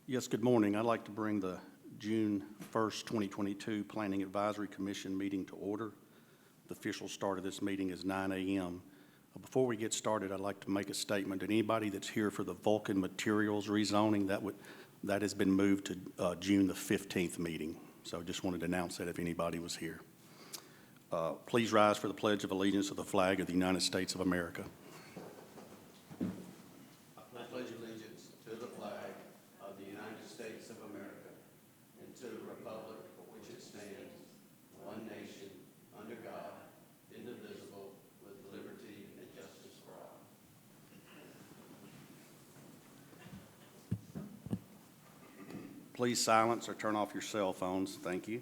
Yes, good morning. I'd like to bring the June 1st, 2022 Planning Advisory Commission meeting to order. The official start of this meeting is 9 a.m. Before we get started, I'd like to make a statement that anybody that's here for the Vulcan Materials rezoning, that has been moved to June the 15th meeting. So I just wanted to announce that if anybody was here. Please rise for the Pledge of Allegiance to the flag of the United States of America. I pledge allegiance to the flag of the United States of America and to the republic for which it stands, one nation, under God, indivisible, with liberty and justice for all. Please silence or turn off your cell phones. Thank you.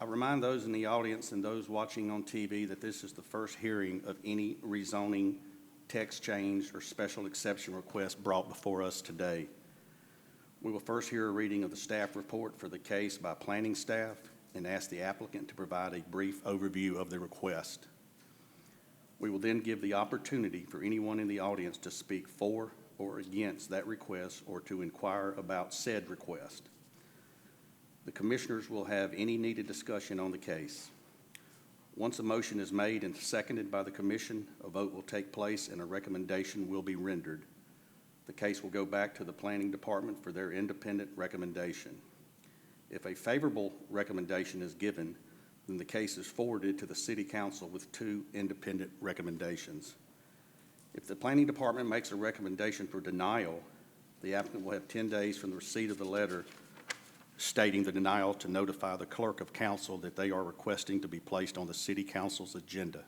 I remind those in the audience and those watching on TV that this is the first hearing of any rezoning, text change, or special exception request brought before us today. We will first hear a reading of the staff report for the case by planning staff and ask the applicant to provide a brief overview of the request. We will then give the opportunity for anyone in the audience to speak for or against that request or to inquire about said request. The commissioners will have any needed discussion on the case. Once a motion is made and seconded by the commission, a vote will take place and a recommendation will be rendered. The case will go back to the planning department for their independent recommendation. If a favorable recommendation is given, then the case is forwarded to the city council with two independent recommendations. If the planning department makes a recommendation for denial, the applicant will have 10 days from the receipt of the letter stating the denial to notify the clerk of council that they are requesting to be placed on the city council's agenda.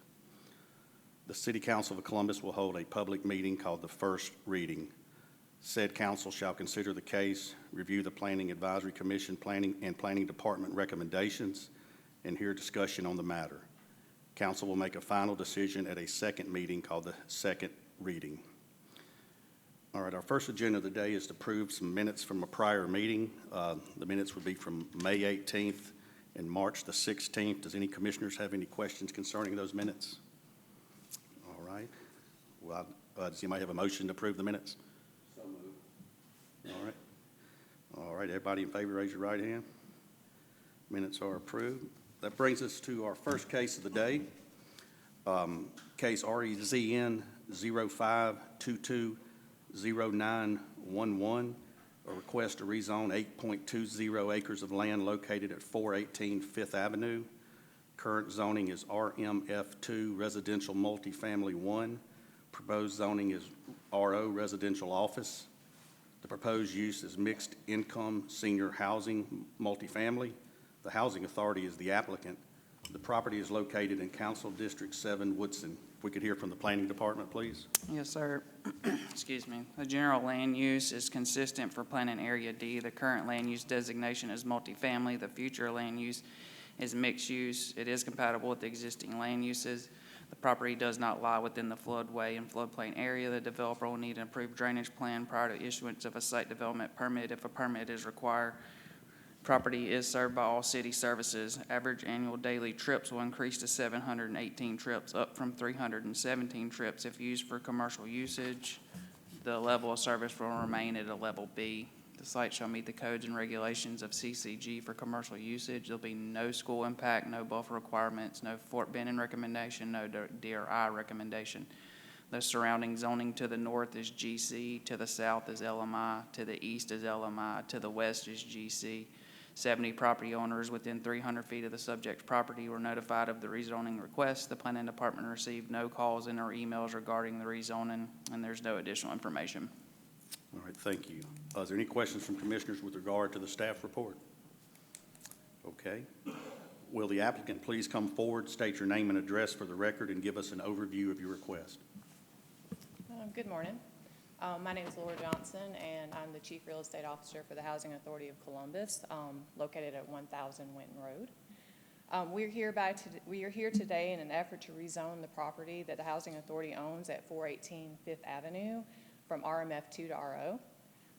The City Council of Columbus will hold a public meeting called the first reading. Said council shall consider the case, review the Planning Advisory Commission Planning Department recommendations, and hear discussion on the matter. Council will make a final decision at a second meeting called the second reading. All right, our first agenda of the day is to approve some minutes from a prior meeting. The minutes would be from May 18th and March the 16th. Does any commissioners have any questions concerning those minutes? All right. Well, does anybody have a motion to approve the minutes? So moved. All right. All right, everybody in favor, raise your right hand. Minutes are approved. That brings us to our first case of the day. Case REZN 0522 0911, a request to rezone 8.20 acres of land located at 418 Fifth Avenue. Current zoning is RMF2 Residential Multifamily 1. Proposed zoning is RO Residential Office. The proposed use is mixed income senior housing multifamily. The Housing Authority is the applicant. The property is located in Council District 7, Woodson. If we could hear from the Planning Department, please. Yes, sir. Excuse me. The general land use is consistent for Planning Area D. The current land use designation is multifamily. The future land use is mixed use. It is compatible with the existing land uses. The property does not lie within the floodway and floodplain area. The developer will need an approved drainage plan prior to issuance of a site development permit if a permit is required. Property is served by all city services. Average annual daily trips will increase to 718 trips, up from 317 trips if used for commercial usage. The level of service will remain at a level B. The site shall meet the codes and regulations of CCG for commercial usage. There'll be no school impact, no buffer requirements, no Fort Benning recommendation, no DRI recommendation. The surrounding zoning to the north is GC, to the south is LMI, to the east is LMI, to the west is GC. 70 property owners within 300 feet of the subject property were notified of the rezoning request. The planning department received no calls and or emails regarding the rezoning, and there's no additional information. All right, thank you. Is there any questions from commissioners with regard to the staff report? Okay. Will the applicant please come forward, state your name and address for the record, and give us an overview of your request? Good morning. My name is Laura Johnson, and I'm the Chief Real Estate Officer for the Housing Authority of Columbus, located at 1000 Winton Road. We are here today in an effort to rezone the property that the Housing Authority owns at 418 Fifth Avenue from RMF2 to RO.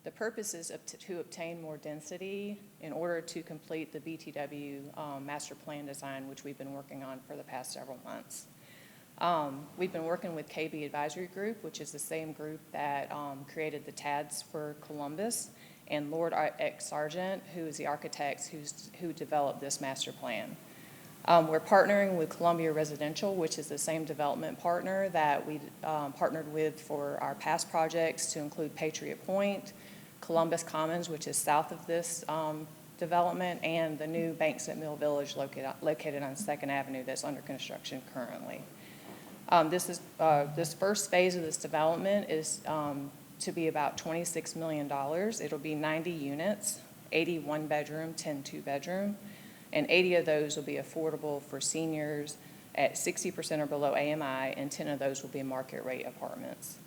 The purpose is to obtain more density in order to complete the BTW master plan design, which we've been working on for the past several months. We've been working with KB Advisory Group, which is the same group that created the TADs for Columbus, and Lord X. Sargent, who is the architect who developed this master plan. We're partnering with Columbia Residential, which is the same development partner that we partnered with for our past projects, to include Patriot Point, Columbus Commons, which is south of this development, and the new Banks at Mill Village located on 2nd Avenue that's under construction currently. This first phase of this development is to be about $26 million. It'll be 90 units, 80 one-bedroom, 10 two-bedroom, and 80 of those will be affordable for seniors at 60% or below AMI, and 10 of those will be market rate apartments.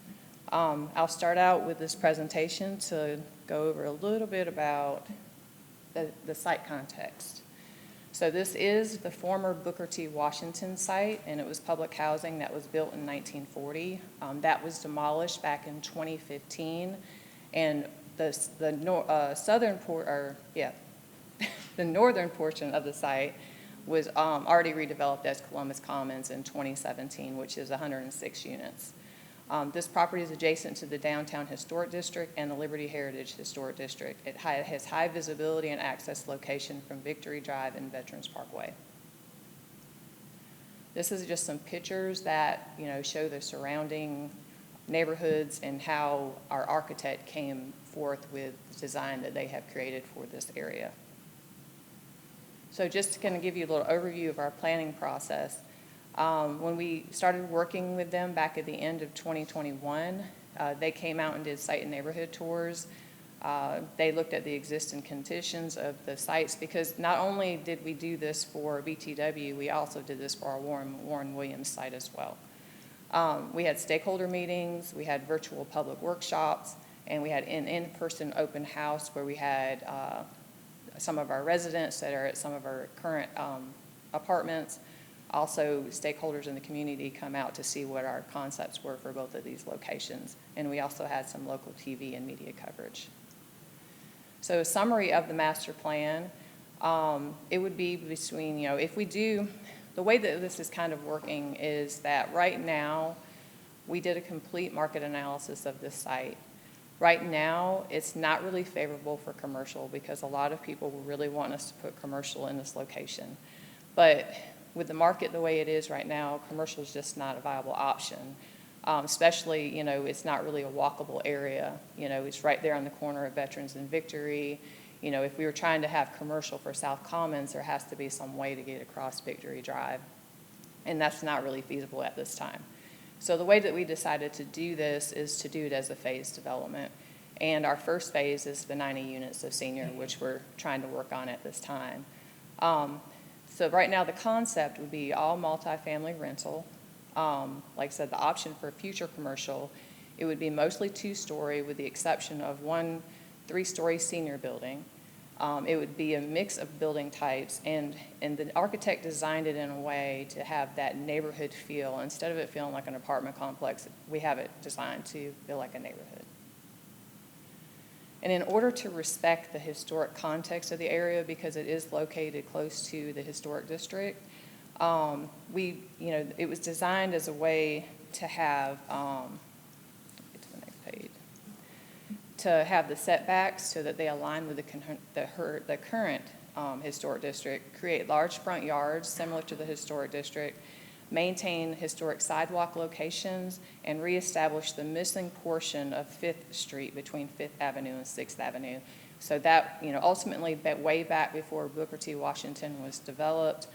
I'll start out with this presentation to go over a little bit about the site context. So this is the former Booker T. Washington site, and it was public housing that was built in 1940. That was demolished back in 2015, and the northern portion of the site was already redeveloped as Columbus Commons in 2017, which is 106 units. This property is adjacent to the Downtown Historic District and the Liberty Heritage Historic District. It has high visibility and access location from Victory Drive and Veterans Parkway. This is just some pictures that show the surrounding neighborhoods and how our architect came forth with the design that they have created for this area. So just to kind of give you a little overview of our planning process, when we started working with them back at the end of 2021, they came out and did site and neighborhood tours. They looked at the existing conditions of the sites, because not only did we do this for BTW, we also did this for our Warren Williams site as well. We had stakeholder meetings, we had virtual public workshops, and we had an in-person open house where we had some of our residents that are at some of our current apartments. Also, stakeholders in the community come out to see what our concepts were for both of these locations. And we also had some local TV and media coverage. So a summary of the master plan, it would be between, if we do, the way that this is kind of working is that right now, we did a complete market analysis of this site. Right now, it's not really favorable for commercial because a lot of people really want us to put commercial in this location. But with the market the way it is right now, commercial is just not a viable option. Especially, it's not really a walkable area. It's right there on the corner of Veterans and Victory. If we were trying to have commercial for South Commons, there has to be some way to get across Victory Drive. And that's not really feasible at this time. So the way that we decided to do this is to do it as a phased development. And our first phase is the 90 units of senior, which we're trying to work on at this time. So right now the concept would be all multifamily rental. Like I said, the option for future commercial, it would be mostly two-story with the exception of one 3-story senior building. It would be a mix of building types, and the architect designed it in a way to have that neighborhood feel. Instead of it feeling like an apartment complex, we have it designed to feel like a neighborhood. And in order to respect the historic context of the area, because it is located close to the historic district, it was designed as a way to have, get to the next page, to have the setbacks so that they align with the current historic district, create large front yards similar to the historic district, maintain historic sidewalk locations, and reestablish the missing portion of 5th Street between 5th Avenue and 6th Avenue. So that, ultimately, that way back before Booker T. Washington was developed,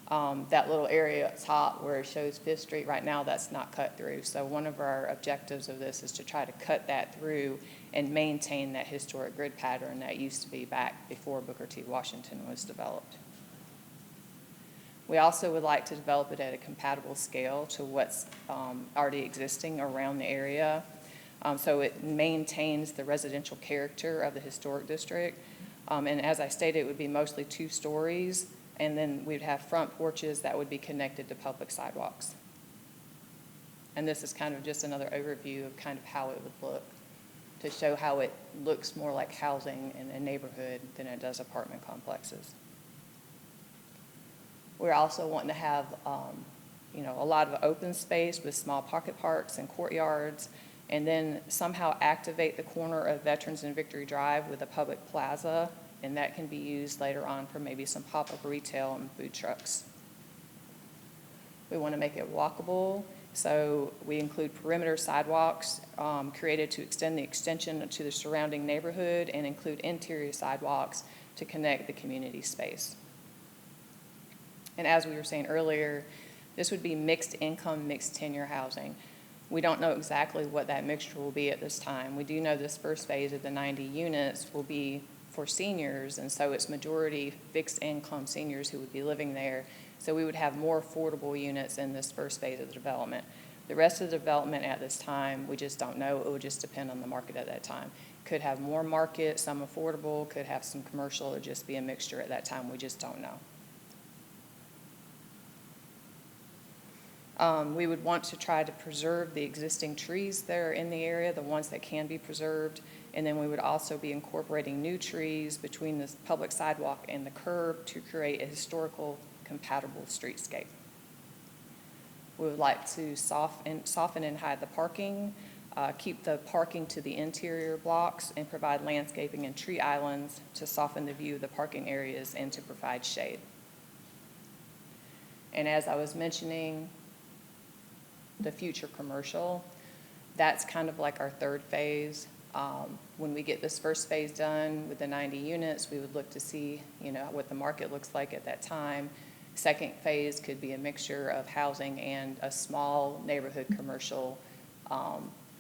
that little area up top where it shows 5th Street right now, that's not cut through. So one of our objectives of this is to try to cut that through and maintain that historic grid pattern that used to be back before Booker T. Washington was developed. We also would like to develop it at a compatible scale to what's already existing around the area. So it maintains the residential character of the historic district. And as I stated, it would be mostly 2 stories, and then we'd have front porches that would be connected to public sidewalks. And this is kind of just another overview of kind of how it would look, to show how it looks more like housing in a neighborhood than it does apartment complexes. We're also wanting to have, a lot of open space with small pocket parks and courtyards and then somehow activate the corner of Veterans and Victory Drive with a public plaza, and that can be used later on for maybe some pop-up retail and food trucks. We want to make it walkable, so we include perimeter sidewalks created to extend the extension to the surrounding neighborhood and include interior sidewalks to connect the community space. And as we were saying earlier, this would be mixed income, mixed tenure housing. We don't know exactly what that mixture will be at this time. We do know this first phase of the 90 units will be for seniors, and so it's majority fixed income seniors who would be living there. So we would have more affordable units in this first phase of the development. The rest of the development at this time, we just don't know. It would just depend on the market at that time. Could have more market, some affordable, could have some commercial, or just be a mixture at that time. We just don't know. We would want to try to preserve the existing trees that are in the area, the ones that can be preserved, and then we would also be incorporating new trees between the public sidewalk and the curb to create a historical compatible streetscape. We would like to soften and hide the parking, keep the parking to the interior blocks, and provide landscaping and tree islands to soften the view of the parking areas and to provide shade. And as I was mentioning, the future commercial, that's kind of like our third phase. When we get this first phase done with the 90 units, we would look to see, what the market looks like at that time. Second phase could be a mixture of housing and a small neighborhood commercial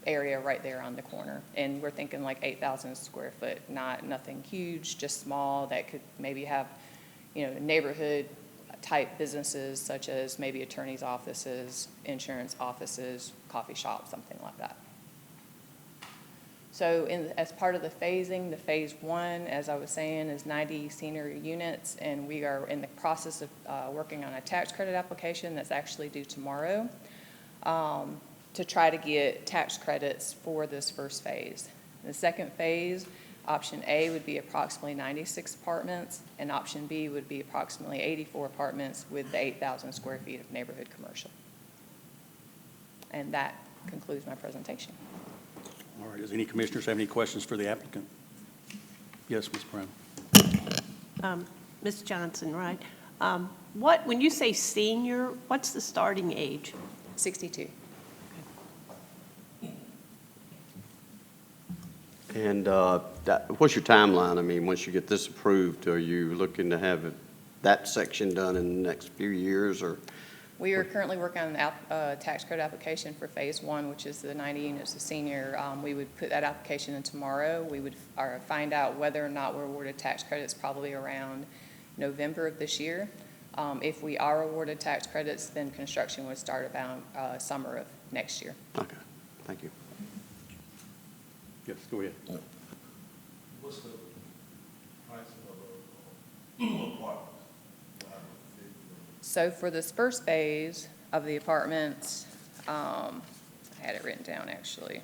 area right there on the corner. And we're thinking like 8,000 square foot, nothing huge, just small that could maybe have, neighborhood type businesses such as maybe attorneys' offices, insurance offices, coffee shops, something like that. So as part of the phasing, the phase one, as I was saying, is 90 senior units, and we are in the process of working on a tax credit application that's actually due tomorrow to try to get tax credits for this first phase. The second phase, option A would be approximately 96 apartments, and option B would be approximately 84 apartments with the 8,000 square feet of neighborhood commercial. And that concludes my presentation. All right, does any commissioners have any questions for the applicant? Yes, Ms. Brown. Ms. Johnson, right? When you say senior, what's the starting age? 62. And what's your timeline? I mean, once you get this approved, are you looking to have that section done in the next few years, or? We are currently working on a tax credit application for phase one, which is the 90 units of senior. We would put that application in tomorrow. We would find out whether or not we're awarded tax credits probably around November of this year. If we are awarded tax credits, then construction would start about summer of next year. Okay, thank you. Yes, go ahead. What's the price of apartments? So for this first phase of the apartments, I had it written down actually.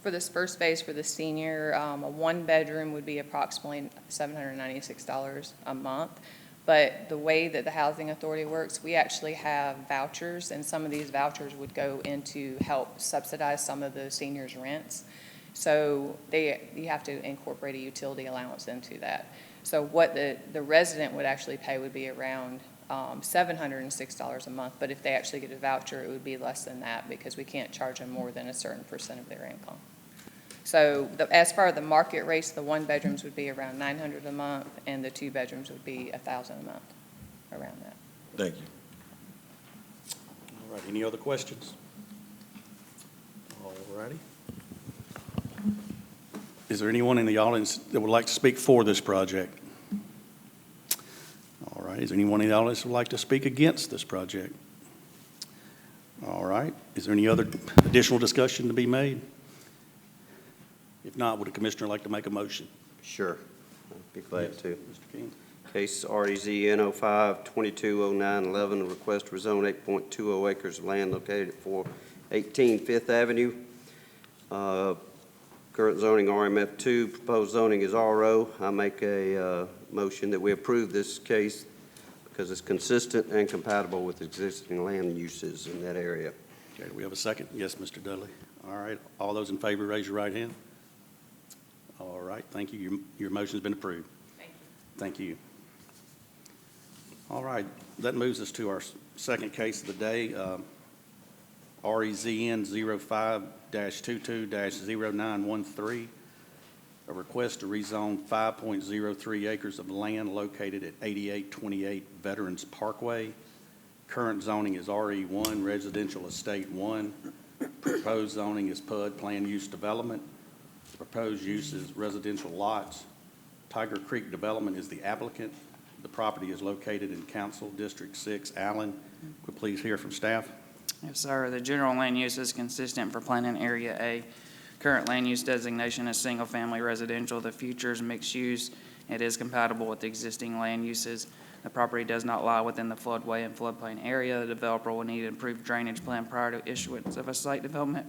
For this first phase for the senior, a one bedroom would be approximately $796 a month. But the way that the Housing Authority works, we actually have vouchers, and some of these vouchers would go into help subsidize some of the seniors' rents. So you have to incorporate a utility allowance into that. So what the resident would actually pay would be around $706 a month, but if they actually get a voucher, it would be less than that because we can't charge them more than a certain percent of their income. So as far as the market rates, the one bedrooms would be around $900 a month, and the two bedrooms would be $1,000 a month, around that. Thank you. All right, any other questions? All righty. Is there anyone in the audience that would like to speak for this project? All right, is there anyone in the audience who would like to speak against this project? All right, is there any other additional discussion to be made? If not, would a commissioner like to make a motion? Sure, I'd be glad to. Mr. King. Case RDZN 05-220911, request to rezone 8.20 acres of land located at 418 Fifth Avenue. Current zoning RMF2, proposed zoning is RO. I make a motion that we approve this case because it's consistent and compatible with existing land uses in that area. Okay, do we have a second? Yes, Mr. Dudley. All right, all those in favor, raise your right hand. All right, thank you. Your motion's been approved. Thank you. Thank you. All right, that moves us to our second case of the day, REZN 05-22-0913, a request to rezone 5.03 acres of land located at 8828 Veterans Parkway. Current zoning is RE1, Residential Estate 1. Proposed zoning is PUD, Planned Use Development. Proposed use is residential lots. Tiger Creek Development is the applicant. The property is located in Council District 6, Allen. Could we please hear from staff? Yes, sir. The general land use is consistent for planning area A. Current land use designation is single-family residential. The future is mixed use. It is compatible with existing land uses. The property does not lie within the floodway and floodplain area. The developer will need an improved drainage plan prior to issuance of a site development,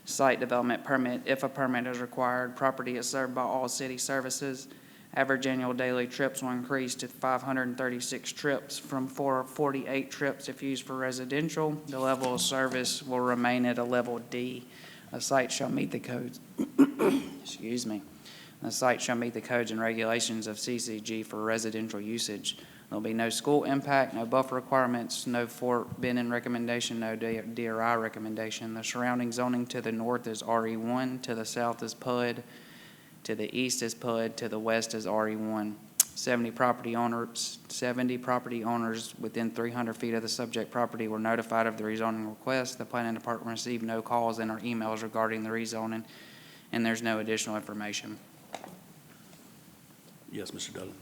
site development permit. If a permit is required, property is served by all city services. Average annual daily trips will increase to 536 trips from 448 trips if used for residential. The level of service will remain at a level D. A site shall meet the codes, The site shall meet the codes and regulations of CCG for residential usage. There'll be no school impact, no buffer requirements, no Fort Benning recommendation, no DRI recommendation. The surrounding zoning to the north is RE1, to the south is PUD, to the east is PUD, to the west is RE1. 70 property owners within 300 feet of the subject property were notified of the rezoning request. The planning department received no calls and or emails regarding the rezoning, and there's no additional information. Yes, Mr. Dudley.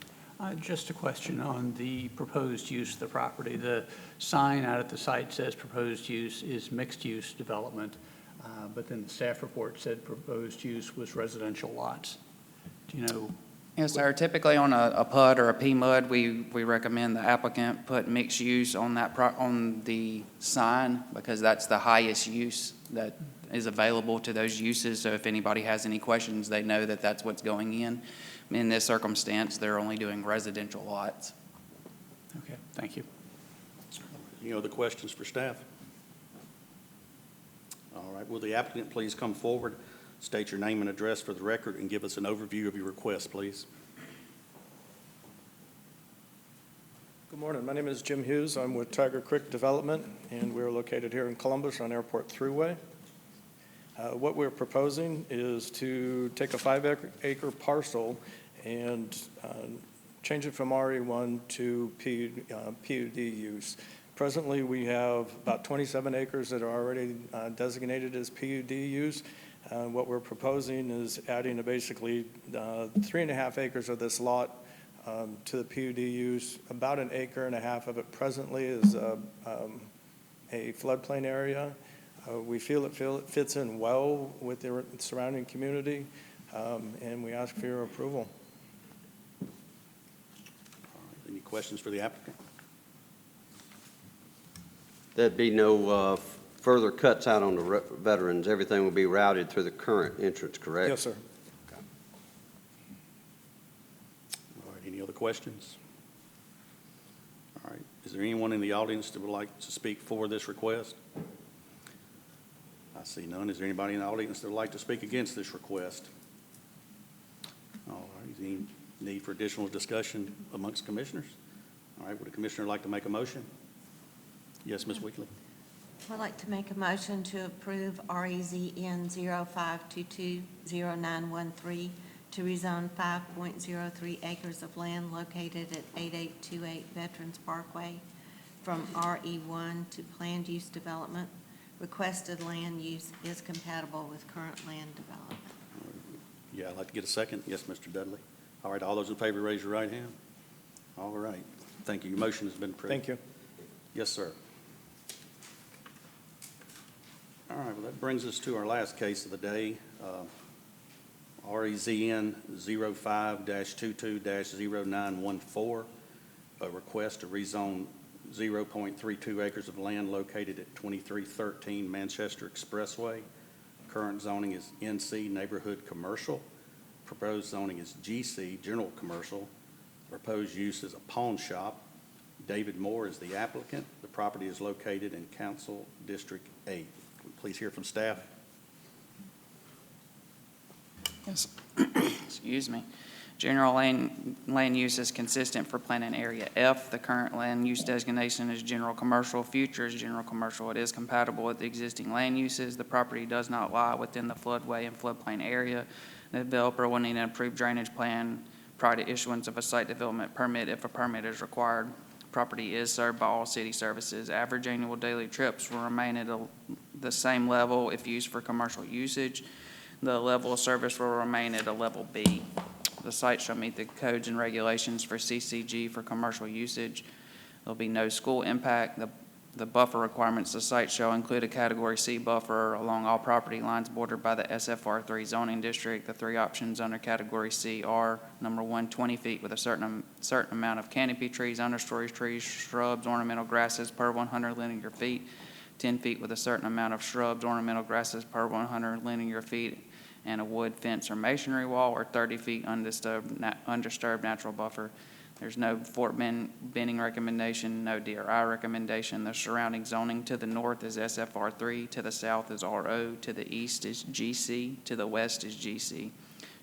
Just a question on the proposed use of the property. The sign out at the site says proposed use is mixed-use development, but then the staff report said proposed use was residential lots. Do you know? Yes, sir. Typically on a PUD or a PMUD, we recommend the applicant put mixed use on on the sign because that's the highest use that is available to those uses. So if anybody has any questions, they know that that's what's going in. In this circumstance, they're only doing residential lots. Okay, thank you. Any other questions for staff? All right, will the applicant please come forward, state your name and address for the record, and give us an overview of your request, please? Good morning. My name is Jim Hughes. I'm with Tiger Creek Development, and we're located here in Columbus on Airport Thruway. What we're proposing is to take a 5-acre parcel and change it from RE1 to PUD use. Presently, we have about 27 acres that are already designated as PUD use. What we're proposing is adding basically 3.5 acres of this lot to the PUD use. About 1.5 acres of it presently is a floodplain area. We feel it fits in well with the surrounding community, and we ask for your approval. All right, any questions for the applicant? There'd be no further cuts out on the veterans. Everything will be routed through the current entrance, correct? Yes, sir. Okay. All right, any other questions? All right, is there anyone in the audience that would like to speak for this request? I see none. Is there anybody in the audience that would like to speak against this request? All right, is there any need for additional discussion amongst commissioners? All right, would a commissioner like to make a motion? Yes, Ms. Weekly. I'd like to make a motion to approve REZN 05220913 to rezone 5.03 acres of land located at 8828 Veterans Parkway from RE1 to planned use development. Requested land use is compatible with current land development. Yeah, I'd like to get a second. Yes, Mr. Dudley. All right, all those in favor, raise your right hand. All right, thank you. Your motion has been approved. Thank you. Yes, sir. All right, well, that brings us to our last case of the day, REZN 05-22-0914, a request to rezone 0.32 acres of land located at 2313 Manchester Expressway. Current zoning is NC, Neighborhood Commercial. Proposed zoning is GC, General Commercial. Proposed use is a pawn shop. David Moore is the applicant. The property is located in Council District 8. Can we please hear from staff? Yes. Excuse me. General land use is consistent for planning area F. The current land use designation is general commercial. Future is general commercial. It is compatible with the existing land uses. The property does not lie within the floodway and floodplain area. The developer will need an approved drainage plan prior to issuance of a site development permit if a permit is required. Property is served by all city services. Average annual daily trips will remain at the same level if used for commercial usage. The level of service will remain at a level B. The site shall meet the codes and regulations for CCG for commercial usage. There'll be no school impact. The buffer requirements, the site shall include a Category C buffer along all property lines bordered by the SFR3 zoning district. The three options under Category C are, number one, 20 feet with a certain amount of canopy trees, understory trees, shrubs, ornamental grasses per 100 linear feet, 10 feet with a certain amount of shrubs, ornamental grasses per 100 linear feet, and a wood fence or masonry wall, or 30 feet undisturbed natural buffer. There's no Fort Benning recommendation, no DRI recommendation. The surrounding zoning to the north is SFR3, to the south is RO, to the east is GC, to the west is GC.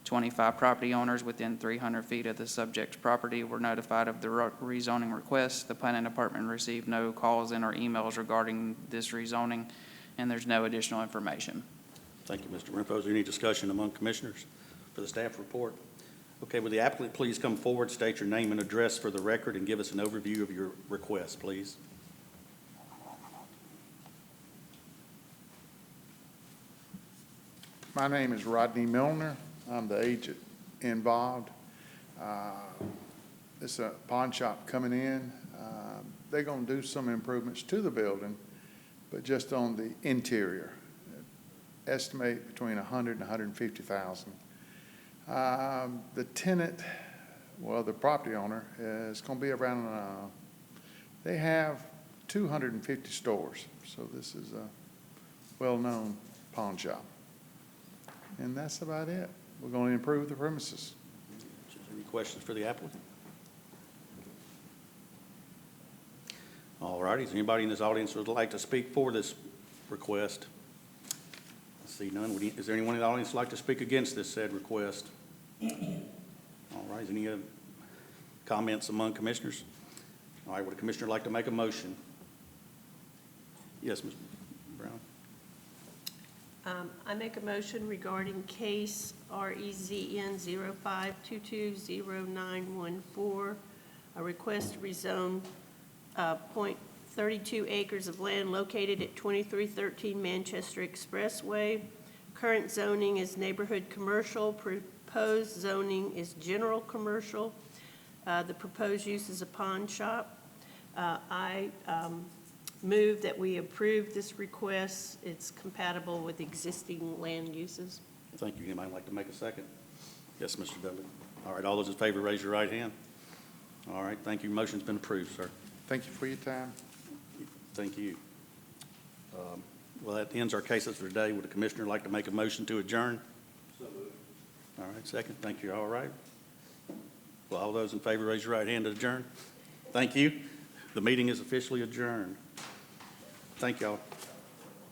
25 property owners within 300 feet of the subject's property were notified of the rezoning request. The planning department received no calls in or emails regarding this rezoning, and there's no additional information. Thank you, Mr. Renfro. Is there any discussion among commissioners for the staff report? Okay, will the applicant please come forward, state your name and address for the record, and give us an overview of your request, please? My name is Rodney Milner. I'm the agent involved. It's a pawn shop coming in. They're going to do some improvements to the building, but just on the interior. Estimate between $100,000 and $150,000. The tenant, well, the property owner, is going to be around, they have 250 stores, so this is a well-known pawn shop. And that's about it. We're going to improve the premises. Any questions for the applicant? All righty, is there anybody in this audience who would like to speak for this request? I see none. Is there anyone in the audience who would like to speak against this said request? All right, is any comments among commissioners? All right, would a commissioner like to make a motion? Yes, Ms. Brown. I make a motion regarding case REZN 05220914, a request to rezone .32 acres of land located at 2313 Manchester Expressway. Current zoning is neighborhood commercial. Proposed zoning is general commercial. The proposed use is a pawn shop. I move that we approve this request. It's compatible with existing land uses. Thank you. Anybody like to make a second? Yes, Mr. Dudley. All right, all those in favor, raise your right hand. All right, thank you. Motion's been approved, sir. Thank you for your time. Thank you. Well, that ends our cases for today. Would a commissioner like to make a motion to adjourn? So moved. All right, second. Thank you. All right. Well, all those in favor, raise your right hand to adjourn. Thank you. The meeting is officially adjourned. Thank y'all.